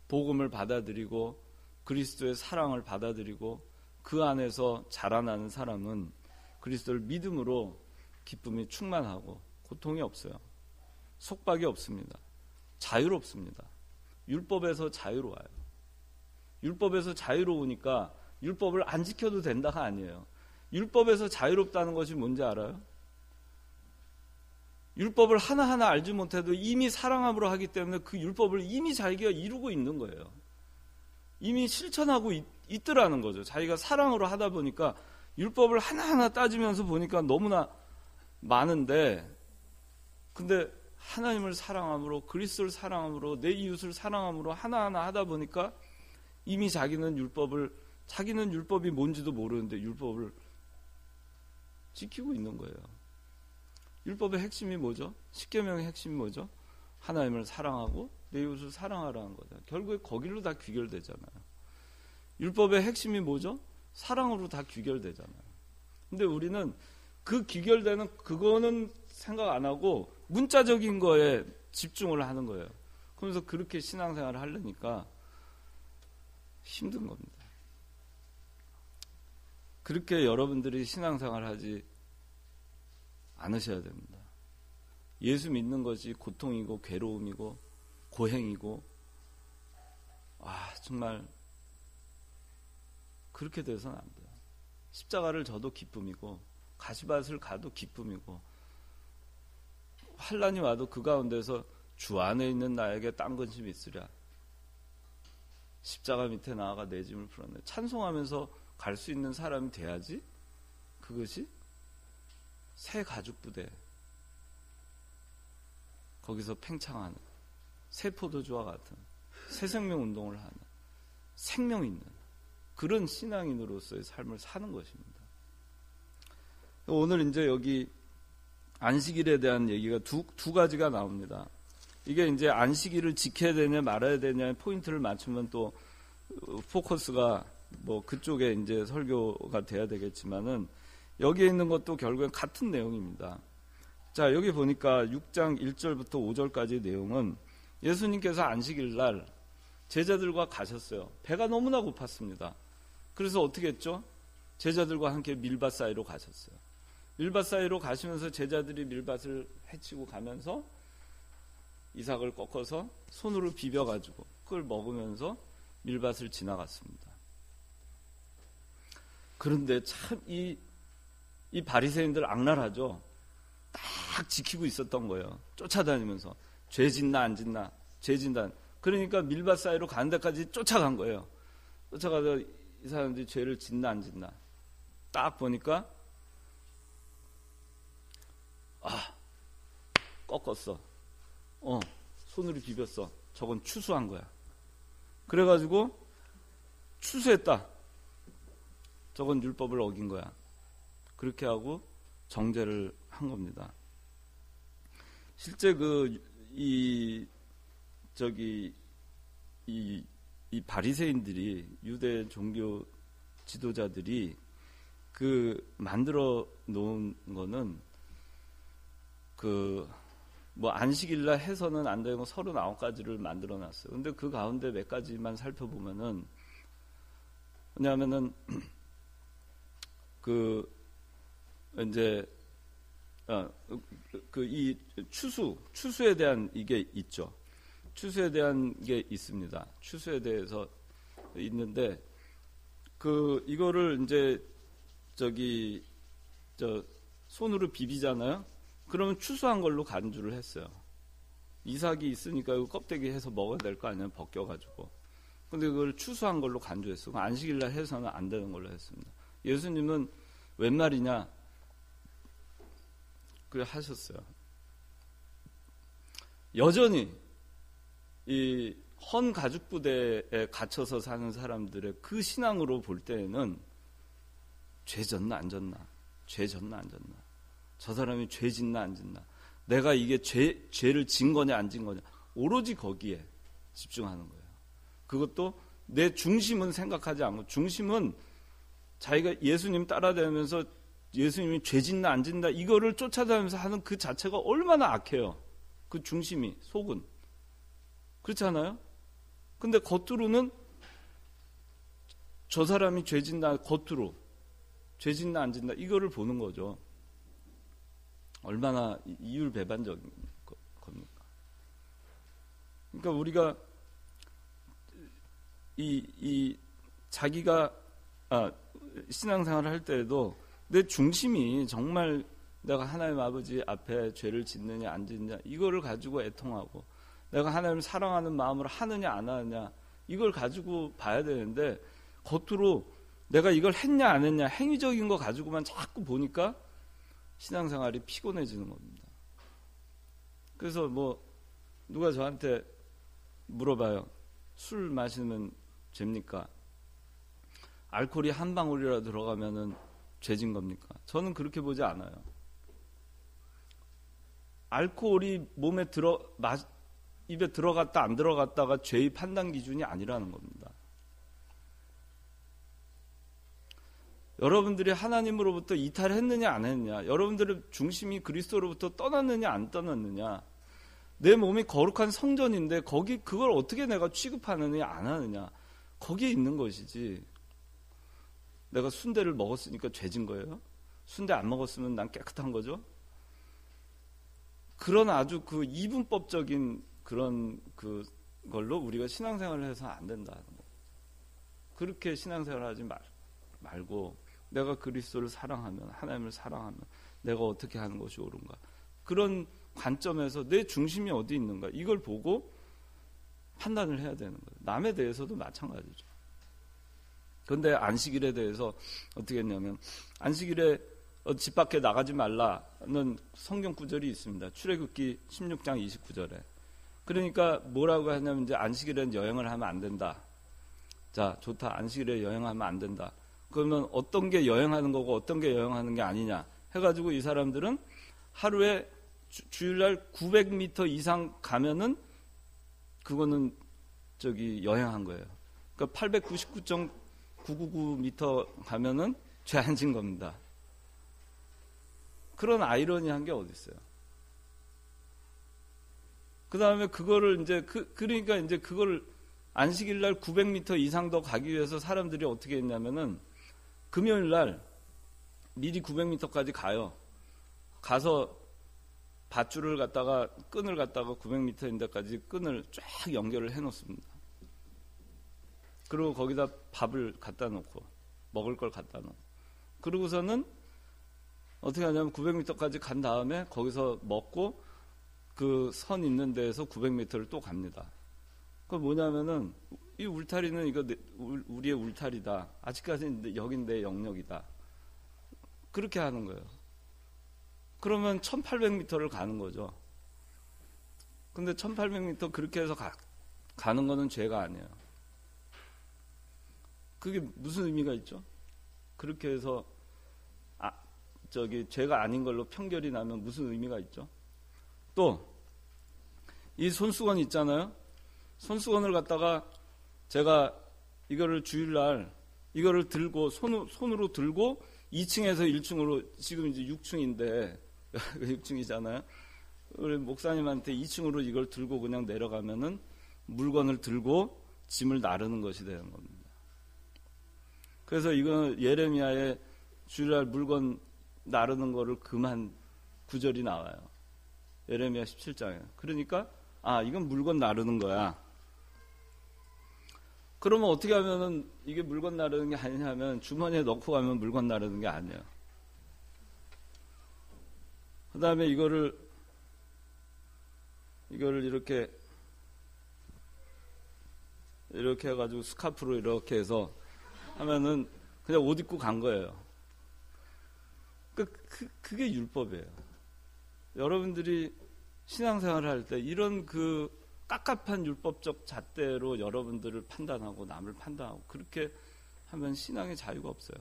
복음을 받아들이고 그리스도의 사랑을 받아들이고 그 안에서 자라나는 사람은 그리스도를 믿음으로 기쁨이 충만하고 고통이 없어요. 속박이 없습니다. 자유롭습니다. 율법에서 자유로워요. 율법에서 자유로우니까 율법을 안 지켜도 된다가 아니에요. 율법에서 자유롭다는 것이 뭔지 알아요? 율법을 하나하나 알지 못해도 이미 사랑함으로 하기 때문에 그 율법을 이미 자기가 이루고 있는 거예요. 이미 실천하고 있더라는 거죠. 자기가 사랑으로 하다 보니까 율법을 하나하나 따지면서 보니까 너무나 많은데, 근데 하나님을 사랑함으로, 그리스도를 사랑함으로, 내 이웃을 사랑함으로 하나하나 하다 보니까 이미 자기는 율법이 뭔지도 모르는데 율법을 지키고 있는 거예요. 율법의 핵심이 뭐죠? 십계명의 핵심이 뭐죠? 하나님을 사랑하고 내 이웃을 사랑하라는 거죠. 결국에 거기로 다 귀결되잖아요. 율법의 핵심이 뭐죠? 사랑으로 다 귀결되잖아요. 근데 우리는 그 귀결되는 그거는 생각 안 하고 문자적인 거에 집중을 하는 거예요. 그러면서 그렇게 신앙생활을 하려니까 힘든 겁니다. 그렇게 여러분들이 신앙생활을 하지 않으셔야 됩니다. 예수 믿는 것이 고통이고 괴로움이고 고행이고, 정말 그렇게 돼서는 안 돼요. 십자가를 져도 기쁨이고 가시밭을 가도 기쁨이고, 환난이 와도 그 가운데서 주 안에 있는 나에게 딴 근심이 있으랴. 십자가 밑에 나아가 내 짐을 풀었네. 찬송하면서 갈 수 있는 사람이 돼야지. 그것이 새 가죽부대, 거기서 팽창하는 새 포도주와 같은 새 생명 운동을 하는 생명 있는 그런 신앙인으로서의 삶을 사는 것입니다. 오늘 이제 여기 안식일에 대한 얘기가 두 가지가 나옵니다. 이게 이제 안식일을 지켜야 되냐 말아야 되냐의 포인트를 맞추면 또 포커스가 뭐 그쪽에 이제 설교가 돼야 되겠지만은 여기에 있는 것도 결국엔 같은 내용입니다. 자, 여기 보니까 6장 1절부터 5절까지 내용은 예수님께서 안식일 날 제자들과 가셨어요. 배가 너무나 고팠습니다. 그래서 어떻게 했죠? 제자들과 함께 밀밭 사이로 가셨어요. 밀밭 사이로 가시면서 제자들이 밀밭을 헤치고 가면서 이삭을 꺾어서 손으로 비벼가지고 그걸 먹으면서 밀밭을 지나갔습니다. 그런데 참 이 바리새인들 악랄하죠. 딱 지키고 있었던 거예요. 쫓아다니면서 죄 짓나 안 짓나, 죄 진다. 그러니까 밀밭 사이로 가는 데까지 쫓아간 거예요. 쫓아가서 이 사람들이 죄를 짓나 안 짓나 딱 보니까 꺾었어. 손으로 비볐어. 저건 추수한 거야. 그래가지고 추수했다. 저건 율법을 어긴 거야. 그렇게 하고 정죄를 한 겁니다. 실제 이 바리새인들이 유대 종교 지도자들이 만들어 놓은 거는 뭐 안식일날 해서는 안 되는 거 39가지를 만들어 놨어요. 근데 그 가운데 몇 가지만 살펴보면은 왜냐하면은 이제 이 추수에 대한 이게 있죠. 추수에 대한 게 있습니다. 추수에 대해서 있는데 이거를 이제 손으로 비비잖아요. 그러면 추수한 걸로 간주를 했어요. 이삭이 있으니까 이거 껍데기 해서 먹어야 될 거 아니에요. 벗겨가지고. 근데 그걸 추수한 걸로 간주했어요. 안식일날 해서는 안 되는 걸로 했습니다. 예수님은 웬 말이냐? 그래 하셨어요. 여전히 이 헌 가죽부대에 갇혀서 사는 사람들의 그 신앙으로 볼 때에는 죄 졌나 안 졌나, 죄 졌나 안 졌나, 저 사람이 죄 짓나 안 짓나, 내가 이게 죄를 진 거냐 안 진 거냐, 오로지 거기에 집중하는 거예요. 그것도 내 중심은 생각하지 않고, 중심은 자기가 예수님 따라다니면서 예수님이 죄 짓나 안 짓나 이거를 쫓아다니면서 하는 그 자체가 얼마나 악해요. 그 중심이, 속은. 그렇지 않아요? 근데 겉으로는 저 사람이 죄 짓나, 겉으로 죄 짓나 안 짓나 이거를 보는 거죠. 얼마나 이율배반적인 겁니까? 그러니까 우리가 자기가 신앙생활을 할 때에도 내 중심이 정말 내가 하나님 아버지 앞에 죄를 짓느냐 안 짓느냐 이거를 가지고 애통하고, 내가 하나님을 사랑하는 마음으로 하느냐 안 하느냐 이걸 가지고 봐야 되는데, 겉으로 내가 이걸 했냐 안 했냐 행위적인 거 가지고만 자꾸 보니까 신앙생활이 피곤해지는 겁니다. 그래서 뭐 누가 저한테 물어봐요. 술 마시면 죄입니까? 알코올이 한 방울이라도 들어가면은 죄진 겁니까? 저는 그렇게 보지 않아요. 알코올이 몸에 입에 들어갔다 안 들어갔다가 죄의 판단 기준이 아니라는 겁니다. 여러분들이 하나님으로부터 이탈했느냐 안 했느냐, 여러분들의 중심이 그리스도로부터 떠났느냐 안 떠났느냐, 내 몸이 거룩한 성전인데 그걸 어떻게 내가 취급하느냐 안 하느냐, 거기에 있는 것이지. 내가 순대를 먹었으니까 죄진 거예요? 순대 안 먹었으면 난 깨끗한 거죠? 그런 아주 이분법적인 그런 걸로 우리가 신앙생활을 해서 안 된다는 거. 그렇게 신앙생활을 하지 말고 내가 그리스도를 사랑하면, 하나님을 사랑하면 내가 어떻게 하는 것이 옳은가, 그런 관점에서 내 중심이 어디 있는가 이걸 보고 판단을 해야 되는 거예요. 남에 대해서도 마찬가지죠. 그런데 안식일에 대해서 어떻게 했냐면 안식일에 집 밖에 나가지 말라는 성경 구절이 있습니다. 출애굽기 16장 29절에. 그러니까 뭐라고 하냐면 이제 안식일엔 여행을 하면 안 된다. 자, 좋다. 안식일에 여행하면 안 된다. 그러면 어떤 게 여행하는 거고 어떤 게 여행하는 게 아니냐 해가지고 이 사람들은 하루에 주일날 900m 이상 가면은 그거는 여행한 거예요. 그러니까 899.999m 가면은 죄 안 진 겁니다. 그런 아이러니한 게 어디 있어요? 그 다음에 그거를 이제 그러니까 이제 그걸 안식일 날 900m 이상 더 가기 위해서 사람들이 어떻게 했냐면은 금요일 날 미리 900m까지 가요. 가서 밧줄을 갖다가 끈을 갖다가 900m인데까지 끈을 쫙 연결을 해 놓습니다. 그리고 거기다 밥을 갖다 놓고 먹을 걸 갖다 놓고 그러고서는 어떻게 하냐면 900m까지 간 다음에 거기서 먹고 그 선 있는 데에서 900m를 또 갑니다. 그건 뭐냐면은 이 울타리는 이거 우리의 울타리다. 아직까지는 여긴 내 영역이다. 그렇게 하는 거예요. 그러면 1800m를 가는 거죠. 근데 1800m 그렇게 해서 가는 거는 죄가 아니에요. 그게 무슨 의미가 있죠? 그렇게 해서 죄가 아닌 걸로 평결이 나면 무슨 의미가 있죠? 또 이 손수건 있잖아요. 손수건을 갖다가 제가 이거를 주일날 이거를 들고 손으로 들고 2층에서 1층으로 지금 이제 6층인데 6층이잖아요. 우리 목사님한테 2층으로 이걸 들고 그냥 내려가면은 물건을 들고 짐을 나르는 것이 되는 겁니다. 그래서 이거는 예레미야의 주일날 물건 나르는 거를 금한 구절이 나와요. 예레미야 17장에. 그러니까 이건 물건 나르는 거야. 그러면 어떻게 하면은 이게 물건 나르는 게 아니냐면 주머니에 넣고 가면 물건 나르는 게 아니에요. 그 다음에 이거를 이렇게 해가지고 스카프로 이렇게 해서 하면은 그냥 옷 입고 간 거예요. 그게 율법이에요. 여러분들이 신앙생활을 할 때 이런 그 깝깝한 율법적 잣대로 여러분들을 판단하고 남을 판단하고 그렇게 하면 신앙의 자유가 없어요.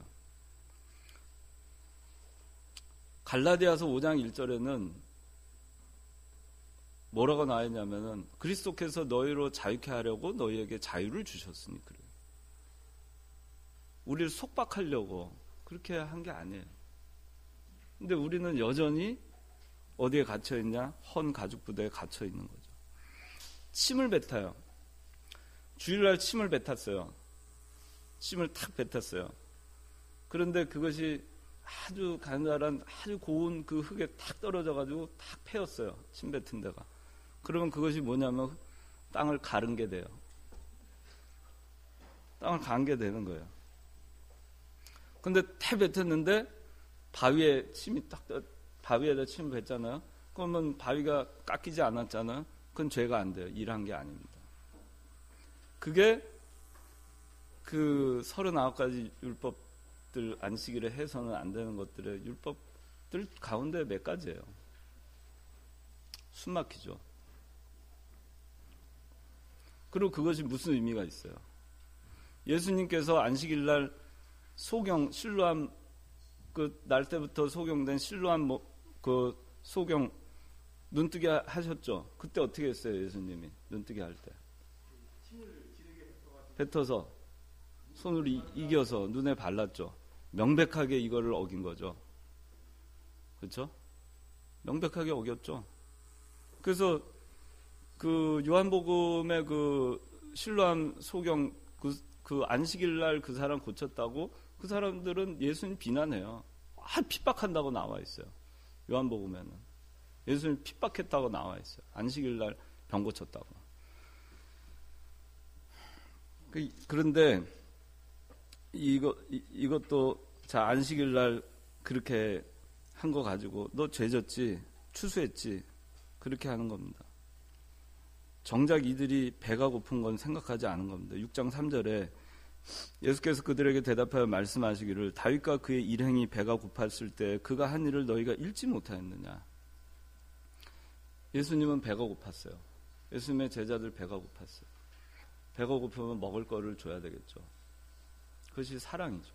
갈라디아서 5장 1절에는 뭐라고 나와 있냐면은 그리스도께서 너희로 자유케 하려고 너희에게 자유를 주셨으니 그래요. 우리를 속박하려고 그렇게 한 게 아니에요. 근데 우리는 여전히 어디에 갇혀있냐? 헌 가죽 부대에 갇혀있는 거죠. 침을 뱉어요. 주일날 침을 뱉었어요. 침을 탁 뱉었어요. 그런데 그것이 아주 가느다란 아주 고운 그 흙에 탁 떨어져가지고 탁 패였어요. 침 뱉은 데가. 그러면 그것이 뭐냐면 땅을 가른 게 돼요. 땅을 간 게 되는 거예요. 근데 탁 뱉었는데 바위에 침이 바위에다 침을 뱉잖아요. 그러면 바위가 깎이지 않았잖아요. 그건 죄가 안 돼요. 일한 게 아닙니다. 그게 그 39가지 율법들 안식일에 해서는 안 되는 것들의 율법들 가운데 몇 가지예요. 숨 막히죠. 그리고 그것이 무슨 의미가 있어요. 예수님께서 안식일 날 소경 실로암 그 날 때부터 소경된 실로암 그 소경 눈뜨게 하셨죠. 그때 어떻게 했어요, 예수님이 눈뜨게 할 때? 뱉어서 손으로 이겨서 눈에 발랐죠. 명백하게 이거를 어긴 거죠. 그렇죠? 명백하게 어겼죠. 그래서 그 요한복음의 그 실로암 소경 그 안식일 날 그 사람 고쳤다고 그 사람들은 예수님 비난해요. 핍박한다고 나와 있어요. 요한복음에는 예수님 핍박했다고 나와 있어요. 안식일 날 병 고쳤다고. 그런데 이것도 자 안식일 날 그렇게 한 거 가지고 너 죄졌지, 추수했지, 그렇게 하는 겁니다. 정작 이들이 배가 고픈 건 생각하지 않은 겁니다. 6장 3절에 예수께서 그들에게 대답하여 말씀하시기를 다윗과 그의 일행이 배가 고팠을 때 그가 한 일을 너희가 읽지 못하였느냐. 예수님은 배가 고팠어요. 예수님의 제자들 배가 고팠어요. 배가 고프면 먹을 거를 줘야 되겠죠. 그것이 사랑이죠.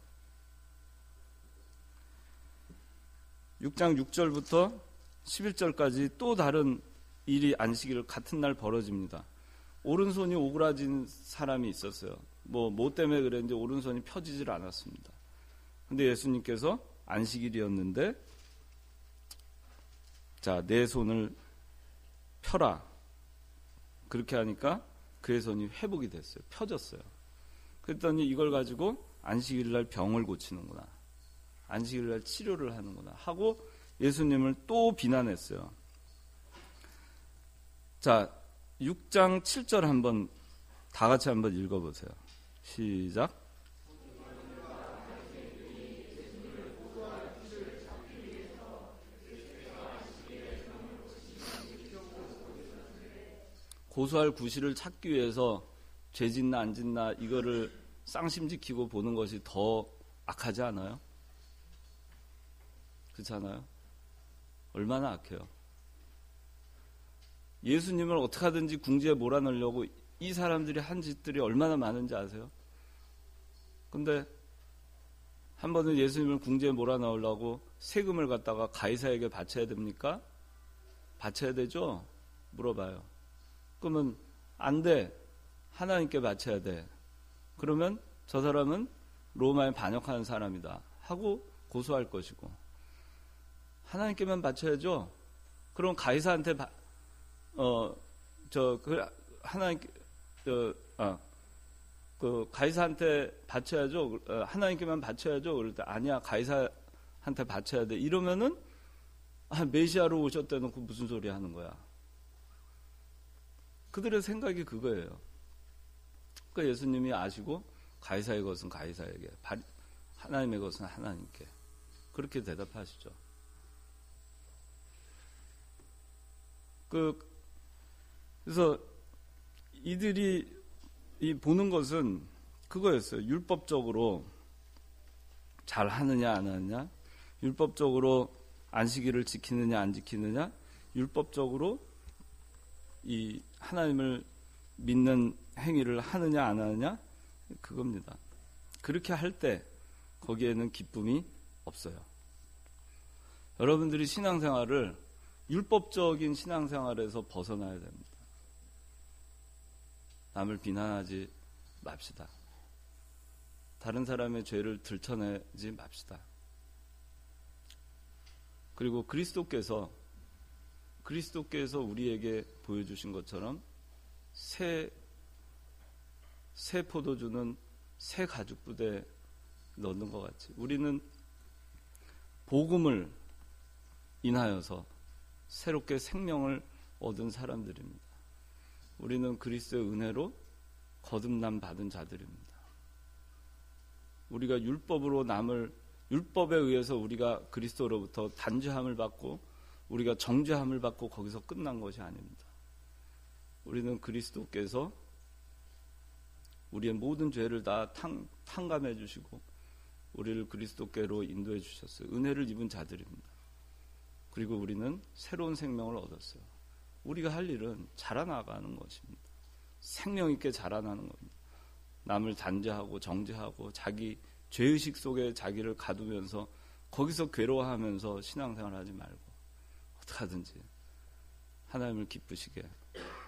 6장 6절부터 11절까지 또 다른 일이 안식일 같은 날 벌어집니다. 오른손이 오그라진 사람이 있었어요. 뭐 때문에 그랬는지 오른손이 펴지질 않았습니다. 근데 예수님께서 안식일이었는데 자, 내 손을 펴라. 그렇게 하니까 그의 손이 회복이 됐어요. 펴졌어요. 그랬더니 이걸 가지고 안식일 날 병을 고치는구나. 안식일 날 치료를 하는구나 하고 예수님을 또 비난했어요. 자, 6장 7절 한번 다 같이 한번 읽어보세요. 시작. 고소할 구실을 찾기 위해서 죄 짓나 안 짓나 이거를 쌍심지키고 보는 것이 더 악하지 않아요? 그렇잖아요? 얼마나 악해요. 예수님을 어떻게 하든지 궁지에 몰아넣으려고 이 사람들이 한 짓들이 얼마나 많은지 아세요? 근데 한 번은 예수님을 궁지에 몰아넣으려고 세금을 갖다가 가이사에게 바쳐야 됩니까? 바쳐야 되죠? 물어봐요. 그러면 안 돼. 하나님께 바쳐야 돼. 그러면 저 사람은 로마에 반역하는 사람이다 하고 고소할 것이고, 하나님께만 바쳐야죠. 그럼 가이사한테 가이사한테 바쳐야죠. 하나님께만 바쳐야죠. 그럴 때 아니야, 가이사한테 바쳐야 돼. 이러면은 메시아로 오셨다 놓고 무슨 소리 하는 거야. 그들의 생각이 그거예요. 그러니까 예수님이 아시고 가이사의 것은 가이사에게, 하나님의 것은 하나님께, 그렇게 대답하시죠. 그래서 이들이 보는 것은 그거였어요. 율법적으로 잘 하느냐 안 하느냐, 율법적으로 안식일을 지키느냐 안 지키느냐, 율법적으로 이 하나님을 믿는 행위를 하느냐 안 하느냐, 그겁니다. 그렇게 할 때 거기에는 기쁨이 없어요. 여러분들이 신앙생활을 율법적인 신앙생활에서 벗어나야 됩니다. 남을 비난하지 맙시다. 다른 사람의 죄를 들춰내지 맙시다. 그리고 그리스도께서 우리에게 보여주신 것처럼 새 포도주는 새 가죽 부대에 넣는 것 같이 우리는 복음을 인하여서 새롭게 생명을 얻은 사람들입니다. 우리는 그리스도의 은혜로 거듭남 받은 자들입니다. 우리가 율법에 의해서 우리가 그리스도로부터 단죄함을 받고 우리가 정죄함을 받고 거기서 끝난 것이 아닙니다. 우리는 그리스도께서 우리의 모든 죄를 다 탕감해 주시고 우리를 그리스도께로 인도해 주셨어요. 은혜를 입은 자들입니다. 그리고 우리는 새로운 생명을 얻었어요. 우리가 할 일은 자라나가는 것입니다. 생명 있게 자라나는 겁니다. 남을 단죄하고 정죄하고 자기 죄의식 속에 자기를 가두면서 거기서 괴로워하면서 신앙생활 하지 말고 어떻게 하든지 하나님을 기쁘시게,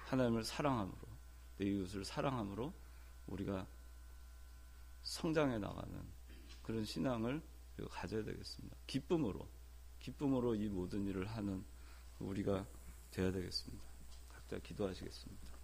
하나님을 사랑함으로, 내 이웃을 사랑함으로 우리가 성장해 나가는 그런 신앙을 가져야 되겠습니다. 기쁨으로 이 모든 일을 하는 우리가 되어야 되겠습니다. 각자 기도하시겠습니다.